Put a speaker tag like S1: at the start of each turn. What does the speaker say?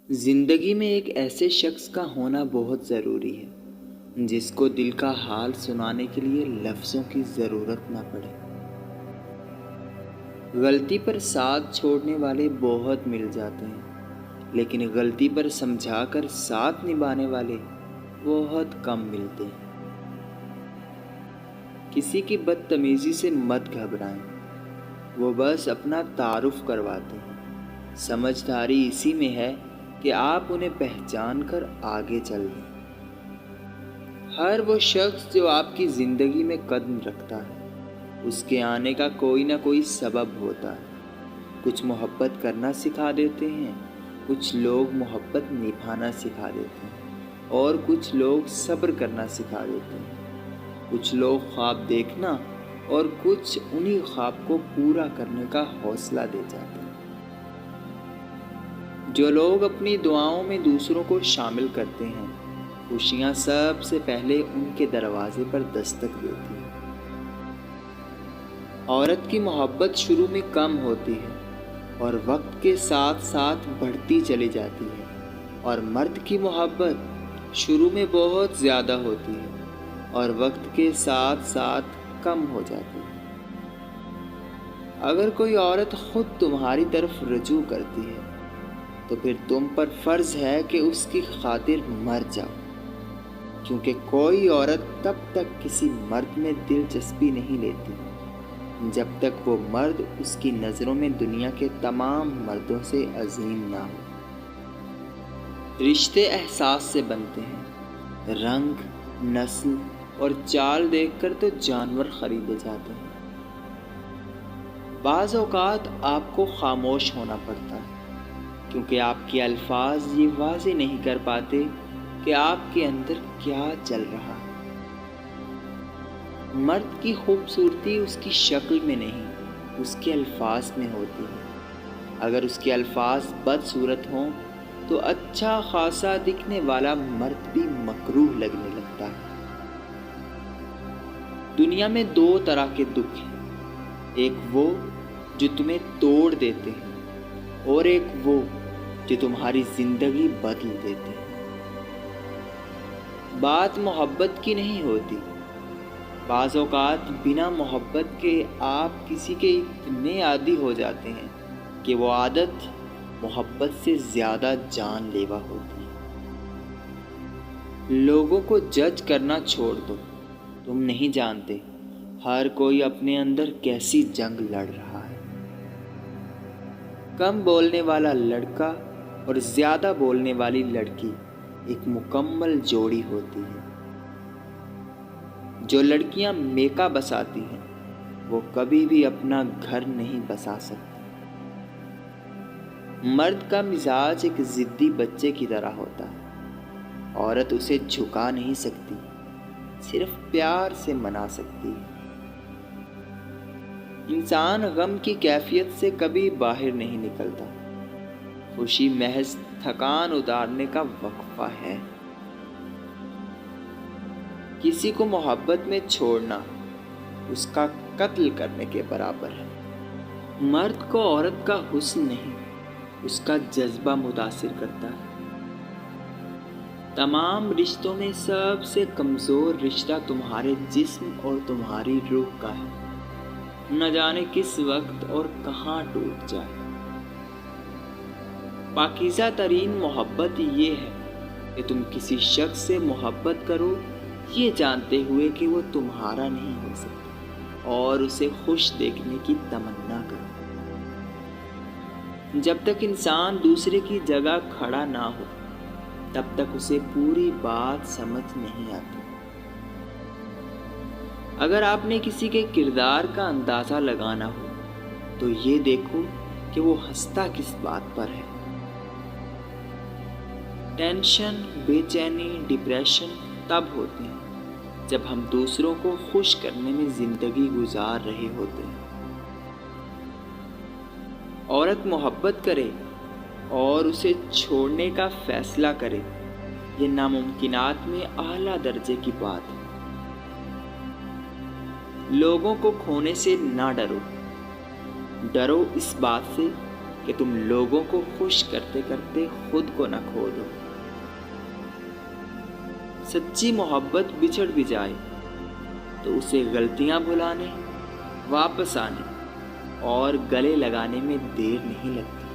S1: زندگی میں ایک ایسے شخص کا ہونا بہت ضروری ہے جس کو دل کا حال سنانے کے لیے لفظوں کی ضرورت نہ پڑے۔ غلطی پر ساتھ چھوڑنے والے بہت مل جاتے ہیں، لیکن غلطی پر سمجھا کر ساتھ نبھانے والے بہت کم ملتے ہیں۔ کسی کی بدتمیزی سے مت گھبرائیں، وہ بس اپنا تعارف کرواتے ہیں۔ سمجھداری اسی میں ہے کہ آپ انہیں پہچان کر آگے چل دیں۔ ہر وہ شخص جو آپ کی زندگی میں قدم رکھتا ہے، اس کے آنے کا کوئی نہ کوئی سبب ہوتا ہے۔ کچھ محبت کرنا سکھا دیتے ہیں، کچھ لوگ محبت نبھانا سکھا دیتے ہیں، اور کچھ لوگ صبر کرنا سکھا دیتے ہیں۔ کچھ لوگ خواب دیکھنا اور کچھ انہی خواب کو پورا کرنے کا حوصلہ دے جاتے ہیں۔ جو لوگ اپنی دعاؤں میں دوسروں کو شامل کرتے ہیں، خوشیاں سب سے پہلے ان کے دروازے پر دستک دیتی ہیں۔ عورت کی محبت شروع میں کم ہوتی ہے اور وقت کے ساتھ ساتھ بڑھتی چلی جاتی ہے، اور مرد کی محبت شروع میں بہت زیادہ ہوتی ہے اور وقت کے ساتھ ساتھ کم ہو جاتی ہے۔ اگر کوئی عورت خود تمہاری طرف رجوع کرتی ہے تو پھر تم پر فرض ہے کہ اس کی خاطر مر جاؤ، کیونکہ کوئی عورت تب تک کسی مرد میں دلچسپی نہیں لیتی جب تک وہ مرد اس کی نظروں میں دنیا کے تمام مردوں سے عظیم نہ ہو۔ رشتے احساس سے بنتے ہیں، رنگ، نسل اور چال دیکھ کر تو جانور خریدے جاتے ہیں۔ بعض اوقات آپ کو خاموش ہونا پڑتا ہے، کیونکہ آپ کے الفاظ یہ واضح نہیں کر پاتے کہ آپ کے اندر کیا چل رہا ہے۔ مرد کی خوبصورتی اس کی شکل میں نہیں، اس کے الفاظ میں ہوتی ہے۔ اگر اس کے الفاظ بدصورت ہوں تو اچھا خاصا دکھنے والا مرد بھی مکروہ لگنے لگتا ہے۔ دنیا میں دو طرح کے دکھ ہیں، ایک وہ جو تمہیں توڑ دیتے ہیں، اور ایک وہ جو تمہاری زندگی بدل دیتے ہیں۔ بات محبت کی نہیں ہوتی، بعض اوقات بنا محبت کے آپ کسی کے اتنے عادی ہو جاتے ہیں کہ وہ عادت محبت سے زیادہ جان لیوا ہوتی ہے۔ لوگوں کو جج کرنا چھوڑ دو، تم نہیں جانتے ہر کوئی اپنے اندر کیسی جنگ لڑ رہا ہے۔ کم بولنے والا لڑکا اور زیادہ بولنے والی لڑکی ایک مکمل جوڑی ہوتی ہے۔ جو لڑکیاں میکا بساتی ہیں وہ کبھی بھی اپنا گھر نہیں بسا سکتی۔ مرد کا مزاج ایک ضدی بچے کی طرح ہوتا ہے، عورت اسے جھکا نہیں سکتی، صرف پیار سے منا سکتی ہے۔ انسان غم کی کیفیت سے کبھی باہر نہیں نکلتا، خوشی محض تھکان اتارنے کا وقفہ ہے۔ کسی کو محبت میں چھوڑنا اس کا قتل کرنے کے برابر ہے۔ مرد کو عورت کا حسن نہیں، اس کا جذبہ متاثر کرتا ہے۔ تمام رشتوں میں سب سے کمزور رشتہ تمہارے جسم اور تمہاری روح کا ہے، نہ جانے کس وقت اور کہاں ٹوٹ جائے۔ پاکیزہ ترین محبت یہ ہے کہ تم کسی شخص سے محبت کرو یہ جانتے ہوئے کہ وہ تمہارا نہیں ہو سکتا، اور اسے خوش دیکھنے کی تمنا کرو۔ جب تک انسان دوسرے کی جگہ کھڑا نہ ہو تب تک اسے پوری بات سمجھ نہیں آتی۔ اگر آپ نے کسی کے کردار کا اندازہ لگانا ہو تو یہ دیکھو کہ وہ ہنستا کس بات پر ہے۔ ٹینشن، بے چینی، ڈپریشن تب ہوتے ہیں جب ہم دوسروں کو خوش کرنے میں زندگی گزار رہے ہوتے ہیں۔ عورت محبت کرے اور اسے چھوڑنے کا فیصلہ کرے، یہ ناممکنات میں اعلیٰ درجے کی بات ہے۔ لوگوں کو کھونے سے نہ ڈرو، ڈرو اس بات سے کہ تم لوگوں کو خوش کرتے کرتے خود کو نہ کھو دو۔ سچی محبت بچھڑ بھی جائے تو اسے غلطیاں بھلانے، واپس آنے اور گلے لگانے میں دیر نہیں لگتی۔